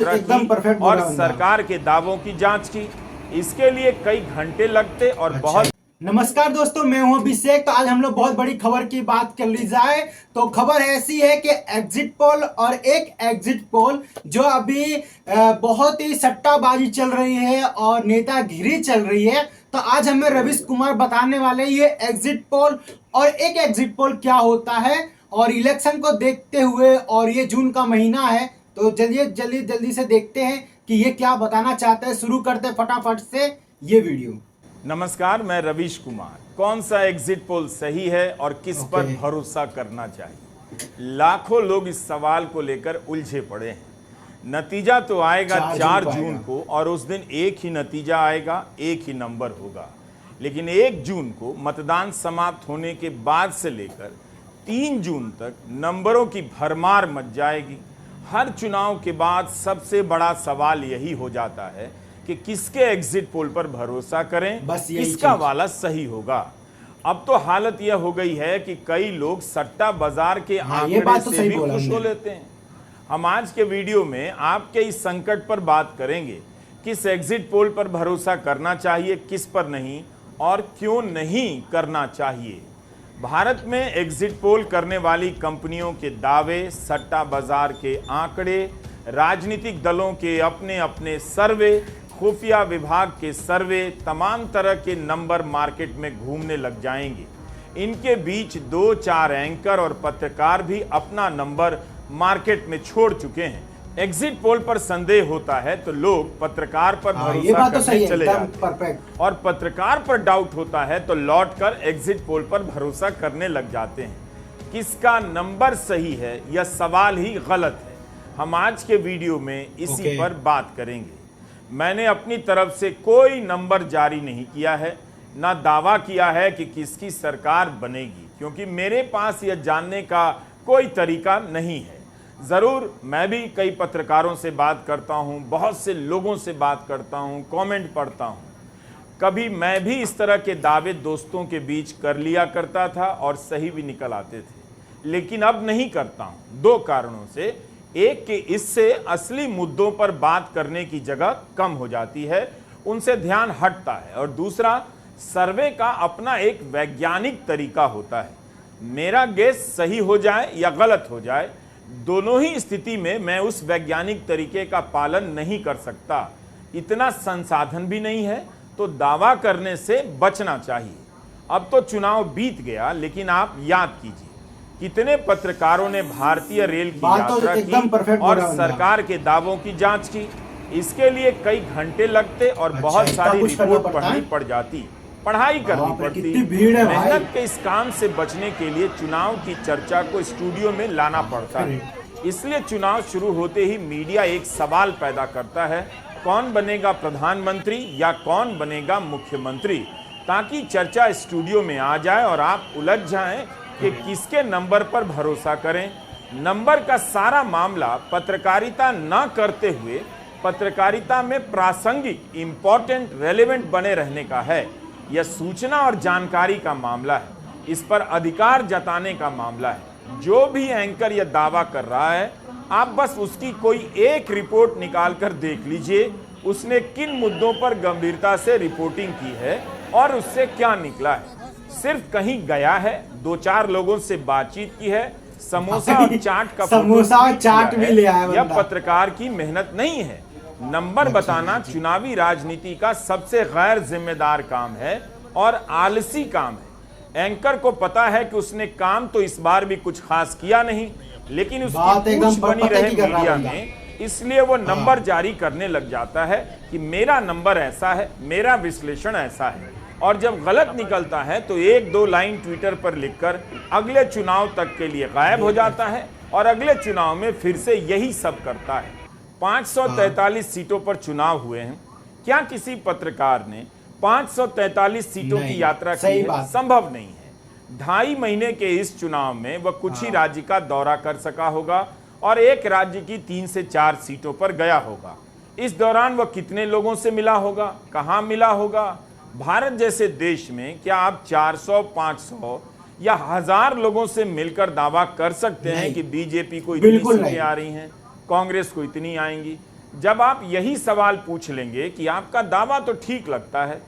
एकदम परफेक्ट और सरकार के दावों की जांच की। इसके लिए कई घंटे लगते और बहुत। नमस्कार दोस्तों, मैं हूं अभिषेक। तो आज हम लोग बहुत बड़ी खबर की बात कर ली जाए तो खबर ऐसी है कि एग्जिट पोल और एक एग्जिट पोल जो अभी बहुत ही सट्टाबाजी चल रही है और नेतागिरी चल रही है। तो आज हमें रवीश कुमार बताने वाले ये एग्जिट पोल और एक एग्जिट पोल क्या होता है, और इलेक्शन को देखते हुए और ये जून का महीना है तो जल्दी से देखते हैं कि ये क्या बताना चाहते हैं। शुरू करते हैं फटाफट से ये वीडियो। नमस्कार, मैं रवीश कुमार। कौन सा एग्जिट पोल सही है और किस पर भरोसा करना चाहिए, लाखों लोग इस सवाल को लेकर उलझे पड़े हैं। नतीजा तो आएगा 4 जून को, और उस दिन एक ही नतीजा आएगा, एक ही नंबर होगा। लेकिन 1 जून को मतदान समाप्त होने के बाद से लेकर 3 जून तक नंबरों की भरमार मच जाएगी। हर चुनाव के बाद सबसे बड़ा सवाल यही हो जाता है कि किसके एग्जिट पोल पर भरोसा करें, किसका वाला सही होगा। अब तो हालत यह हो गई है कि कई लोग सट्टा बाजार के आंकड़े से भी खुश हो लेते हैं। हम आज के वीडियो में आपके इस संकट पर बात करेंगे, किस एग्जिट पोल पर भरोसा करना चाहिए, किस पर नहीं, और क्यों नहीं करना चाहिए। भारत में एग्जिट पोल करने वाली कंपनियों के दावे, सट्टा बाजार के आंकड़े, राजनीतिक दलों के अपने अपने सर्वे, खुफिया विभाग के सर्वे, तमाम तरह के नंबर मार्केट में घूमने लग जाएंगे। इनके बीच 2-4 एंकर और पत्रकार भी अपना नंबर मार्केट में छोड़ चुके हैं। एग्जिट पोल पर संदेह होता है तो लोग पत्रकार पर भरोसा करने चले जाते हैं, और पत्रकार पर डाउट होता है तो लौटकर एग्जिट पोल पर भरोसा करने लग जाते हैं। किसका नंबर सही है यह सवाल ही गलत है। हम आज के वीडियो में इसी पर बात करेंगे। मैंने अपनी तरफ से कोई नंबर जारी नहीं किया है, ना दावा किया है कि किसकी सरकार बनेगी, क्योंकि मेरे पास यह जानने का कोई तरीका नहीं है। ज़रूर मैं भी कई पत्रकारों से बात करता हूं, बहुत से लोगों से बात करता हूं, कमेंट पढ़ता हूं। कभी मैं भी इस तरह के दावे दोस्तों के बीच कर लिया करता था और सही भी निकल आते थे, लेकिन अब नहीं करता हूं। 2 कारणों से। एक कि इससे असली मुद्दों पर बात करने की जगह कम हो जाती है, उनसे ध्यान हटता है, और दूसरा, सर्वे का अपना एक वैज्ञानिक तरीका होता है। मेरा गेस सही हो जाए या गलत हो जाए, दोनों ही स्थिति में मैं उस वैज्ञानिक तरीके का पालन नहीं कर सकता। इतना संसाधन भी नहीं है, तो दावा करने से बचना चाहिए। अब तो चुनाव बीत गया, लेकिन आप याद कीजिए कितने पत्रकारों ने भारतीय रेल की यात्रा की और सरकार के दावों की जांच की। इसके लिए कई घंटे लगते और बहुत सारी रिपोर्ट पढ़नी पड़ जाती, पढ़ाई करनी पड़ती। मेहनत के इस काम से बचने के लिए चुनाव की चर्चा को स्टूडियो में लाना पड़ता है। इसलिए चुनाव शुरू होते ही मीडिया एक सवाल पैदा करता है, कौन बनेगा प्रधानमंत्री या कौन बनेगा मुख्यमंत्री, ताकि चर्चा स्टूडियो में आ जाए और आप उलझ जाएं कि किसके नंबर पर भरोसा करें। नंबर का सारा मामला पत्रकारिता न करते हुए पत्रकारिता में प्रासंगिक, इंपॉर्टेंट, रेलेवेंट बने रहने का है। यह सूचना और जानकारी का मामला है, इस पर अधिकार जताने का मामला है। जो भी एंकर यह दावा कर रहा है, आप बस उसकी कोई एक रिपोर्ट निकाल कर देख लीजिए, उसने किन मुद्दों पर गंभीरता से रिपोर्टिंग की है और उससे क्या निकला है। सिर्फ कहीं गया है, 2-4 लोगों से बातचीत की है, समोसा और चाट का चाट भी ले आया। यह पत्रकार की मेहनत नहीं है। नंबर बताना चुनावी राजनीति का सबसे गैर जिम्मेदार काम है और आलसी काम है। एंकर को पता है कि उसने काम तो इस बार भी कुछ खास किया नहीं, लेकिन उसकी पूछ बनी रहे मीडिया में, इसलिए वो नंबर जारी करने लग जाता है कि मेरा नंबर ऐसा है, मेरा विश्लेषण ऐसा है। और जब गलत निकलता है तो 1-2 लाइन ट्विटर पर लिखकर अगले चुनाव तक के लिए गायब हो जाता है, और अगले चुनाव में फिर से यही सब करता है। 543 सीटों पर चुनाव हुए हैं। क्या किसी पत्रकार ने 543 सीटों की यात्रा की है? संभव नहीं है। 2.5 महीने के इस चुनाव में वह कुछ ही राज्य का दौरा कर सका होगा और एक राज्य की 3 से 4 सीटों पर गया होगा। इस दौरान वह कितने लोगों से मिला होगा, कहां मिला होगा? भारत जैसे देश में क्या आप 400, 500 या 1000 लोगों से मिलकर दावा कर सकते हैं कि बीजेपी को इतनी सीटें आ रही हैं, कांग्रेस को इतनी आएंगी? जब आप यही सवाल पूछ लेंगे कि आपका दावा तो ठीक लगता है,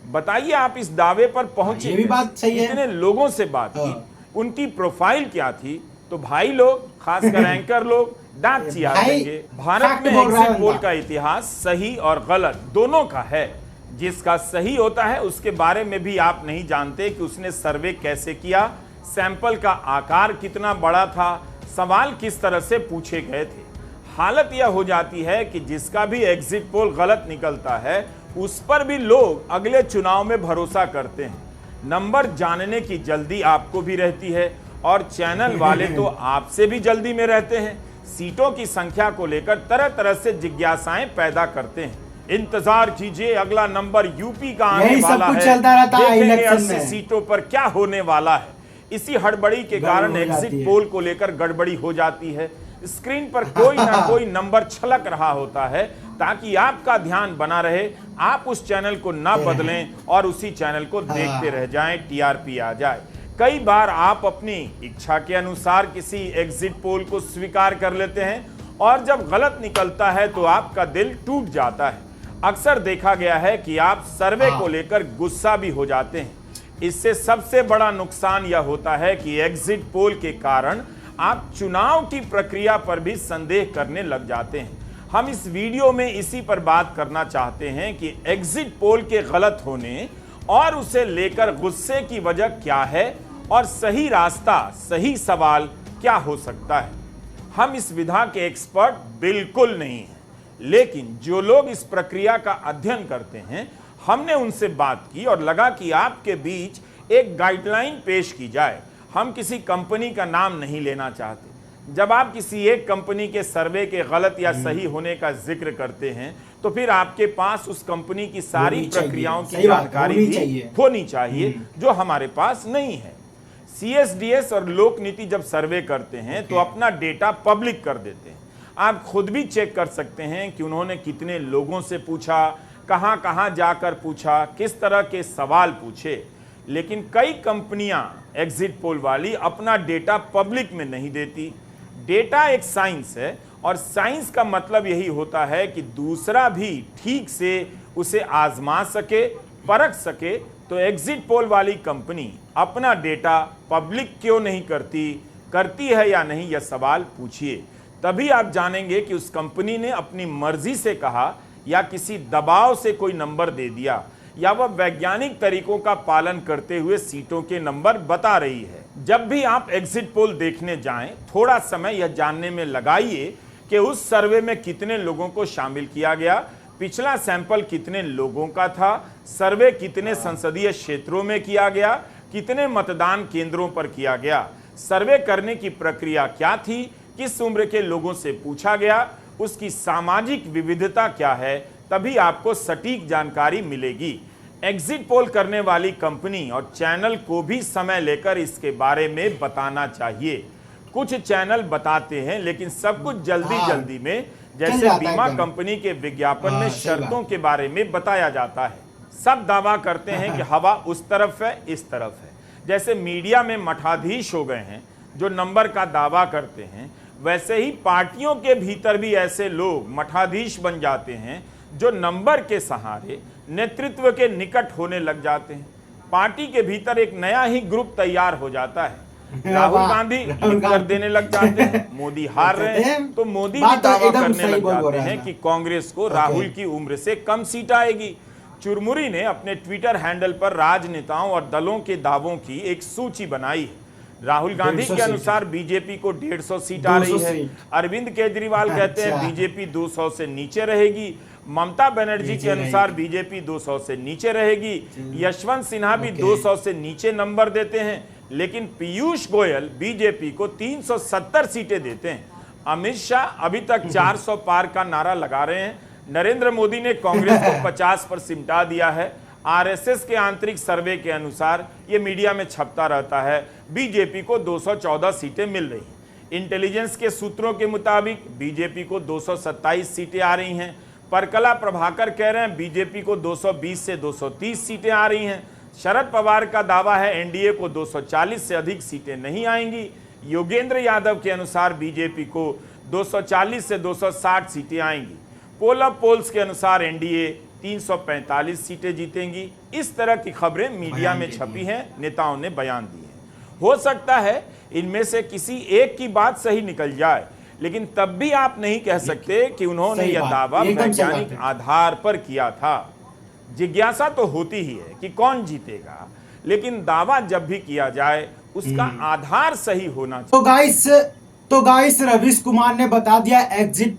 बताइए आप इस दावे पर पहुंचे ये भी बात सही है। इतने लोगों से बात की, उनकी प्रोफाइल क्या थी, तो भाई लोग, खासकर एंकर लोग दांत चिया भाई, देंगे। भारत फैक्ट में बोल रहा है एग्जिट पोल बंदा। का इतिहास सही और गलत दोनों का है। जिसका सही होता है उसके बारे में भी आप नहीं जानते कि उसने सर्वे कैसे किया, सैंपल का आकार कितना बड़ा था, सवाल किस तरह से पूछे गए थे। हालत यह हो जाती है कि जिसका भी एग्जिट पोल गलत निकलता है उस पर भी लोग अगले चुनाव में भरोसा करते हैं। नंबर जानने की जल्दी आपको भी रहती है और चैनल वाले तो आपसे भी जल्दी में रहते हैं। सीटों की संख्या को लेकर तरह तरह से जिज्ञासाएं पैदा करते हैं। इंतजार कीजिए, अगला नंबर यूपी का आने यही सब वाला कुछ है। चलता रहता है देखेंगे इलेक्शन 80 में। सीटों पर क्या होने वाला है। इसी हड़बड़ी के कारण गड़बड़ हो जाती एग्जिट है। पोल को लेकर गड़बड़ी हो जाती है। स्क्रीन पर कोई ना कोई नंबर छलक रहा होता है ताकि आपका ध्यान बना रहे, आप उस चैनल को ना बदलें और उसी चैनल को देखते रह जाएं, टीआरपी आ जाए। कई बार आप अपनी इच्छा के अनुसार किसी एग्जिट पोल को स्वीकार कर लेते हैं और जब गलत निकलता है तो आपका दिल टूट जाता है। अक्सर देखा गया है कि आप सर्वे को लेकर गुस्सा भी हो जाते हैं। इससे सबसे बड़ा नुकसान यह होता है कि एग्जिट पोल के कारण आप चुनाव की प्रक्रिया पर भी संदेह करने लग जाते हैं। हम इस वीडियो में इसी पर बात करना चाहते हैं कि एग्जिट पोल के गलत होने और उसे लेकर गुस्से की वजह क्या है और सही रास्ता, सही सवाल क्या हो सकता है। हम इस विधा के एक्सपर्ट बिल्कुल नहीं हैं, लेकिन जो लोग इस प्रक्रिया का अध्ययन करते हैं, हमने उनसे बात की और लगा कि आपके बीच एक गाइडलाइन पेश की जाए। हम किसी कंपनी का नाम नहीं लेना चाहते। जब आप किसी एक कंपनी के सर्वे के गलत या सही होने का जिक्र करते हैं तो फिर आपके पास उस कंपनी की सारी होनी चाहिए। प्रक्रियाओं की सही बात, जानकारी होनी भी चाहिए। होनी चाहिए, जो हमारे पास नहीं है। सीएसडीएस और लोक नीति जब सर्वे करते हैं तो अपना डेटा पब्लिक कर देते हैं। आप खुद भी चेक कर सकते हैं कि उन्होंने कितने लोगों से पूछा, कहां कहां जाकर पूछा, किस तरह के सवाल पूछे। लेकिन कई कंपनियां एग्जिट पोल वाली अपना डेटा पब्लिक में नहीं देती। डेटा एक साइंस है और साइंस का मतलब यही होता है कि दूसरा भी ठीक से उसे आजमा सके, परख सके। तो एग्जिट पोल वाली कंपनी अपना डेटा पब्लिक क्यों नहीं करती है या नहीं, यह सवाल पूछिए। तभी आप जानेंगे कि उस कंपनी ने अपनी मर्जी से कहा या किसी दबाव से कोई नंबर दे दिया, या वह वैज्ञानिक तरीकों का पालन करते हुए सीटों के नंबर बता रही है। जब भी आप एग्जिट पोल देखने जाएं, थोड़ा समय यह जानने में लगाइए कि उस सर्वे में कितने लोगों को शामिल किया गया, पिछला सैंपल कितने लोगों का था, सर्वे कितने संसदीय क्षेत्रों में किया गया, कितने मतदान केंद्रों पर किया गया, सर्वे करने की प्रक्रिया क्या थी, किस उम्र के लोगों से पूछा गया, उसकी सामाजिक विविधता क्या है। तभी आपको सटीक जानकारी मिलेगी। एग्जिट पोल करने वाली कंपनी और चैनल को भी समय लेकर इसके बारे में बताना चाहिए। कुछ चैनल बताते हैं लेकिन सब कुछ जल्दी में, जैसे बीमा कंपनी के विज्ञापन में शर्तों के बारे में बताया जाता है। सब दावा करते हैं कि हवा उस तरफ है, इस तरफ है। जैसे मीडिया में मठाधीश हो गए हैं जो नंबर का दावा करते हैं, वैसे ही पार्टियों के भीतर भी ऐसे लोग मठाधीश बन जाते हैं जो नंबर के सहारे नेतृत्व के निकट होने लग जाते हैं। पार्टी के भीतर एक नया ही ग्रुप तैयार हो जाता है। राहुल गांधी कर देने लग जाते हैं, मोदी हार रहे हैं तो मोदी भी दावा करने लग जाते हैं कि कांग्रेस को राहुल की उम्र से कम सीट आएगी। चुरमुरी ने अपने ट्विटर हैंडल पर राजनेताओं और दलों के दावों की एक सूची बनाई है। राहुल गांधी के अनुसार बीजेपी को 150 सीट आ रही है। अरविंद केजरीवाल कहते हैं बीजेपी 200 से नीचे रहेगी। ममता बनर्जी के अनुसार बीजेपी 200 से नीचे रहेगी। यशवंत सिन्हा भी 200 से नीचे नंबर देते हैं, लेकिन पीयूष गोयल बीजेपी को 370 सीटें देते हैं। अमित शाह अभी तक 400 पार का नारा लगा रहे हैं। नरेंद्र मोदी ने कांग्रेस को 50 पर सिमटा दिया है। आरएसएस के आंतरिक सर्वे के अनुसार, ये मीडिया में छपता रहता है, बीजेपी को 214 सीटें मिल रही। इंटेलिजेंस के सूत्रों के मुताबिक बीजेपी को 227 सीटें आ रही हैं। परकला प्रभाकर कह रहे हैं बीजेपी को 220 से 230 सीटें आ रही हैं। शरद पवार का दावा है एनडीए को 240 से अधिक सीटें नहीं आएंगी। योगेंद्र यादव के अनुसार बीजेपी को 240 से 260 सीटें आएंगी। पोल ऑफ पोल्स के अनुसार एनडीए 345 सीटें जीतेंगी। इस तरह की खबरें मीडिया में छपी हैं, नेताओं ने बयान दिए हैं। हो सकता है इनमें से किसी एक की बात सही निकल जाए, लेकिन तब भी आप नहीं कह सकते कि उन्होंने सही यह बात, दावा एकदम सही बात वैज्ञानिक है। आधार पर किया था। जिज्ञासा तो होती ही है कि कौन जीतेगा, लेकिन दावा जब भी किया जाए उसका आधार सही होना चाहिए। तो गाइस रवीश कुमार ने बता दिया एग्जिट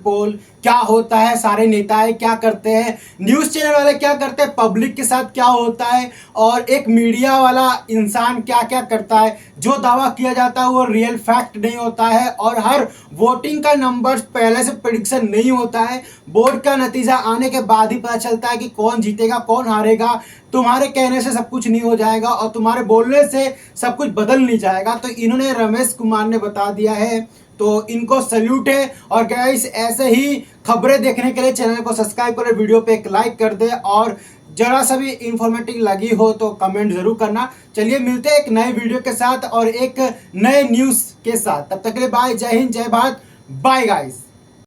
पोल क्या होता है, सारे नेताएं क्या करते हैं, न्यूज चैनल वाले क्या करते हैं, पब्लिक के साथ क्या होता है, और एक मीडिया वाला इंसान क्या क्या करता है। जो दावा किया जाता है वो रियल फैक्ट नहीं होता है, और हर वोटिंग का नंबर पहले से प्रेडिक्शन नहीं होता है। बोर्ड का नतीजा आने के बाद ही पता चलता है कि कौन जीतेगा कौन हारेगा। तुम्हारे कहने से सब कुछ नहीं हो जाएगा और तुम्हारे बोलने से सब कुछ बदल नहीं जाएगा। तो इन्होंने रमेश कुमार ने बता दिया है, तो इनको सल्यूट है। और गाइस ऐसे ही खबरें देखने के लिए चैनल को सब्सक्राइब करें, वीडियो पे एक लाइक कर दे, और जरा सा भी इंफॉर्मेटिव लगी हो तो कमेंट जरूर करना। चलिए मिलते हैं एक नए वीडियो के साथ और एक नए न्यूज के साथ। तब तक के लिए बाय, जय हिंद, जय भारत, बाय गाइस।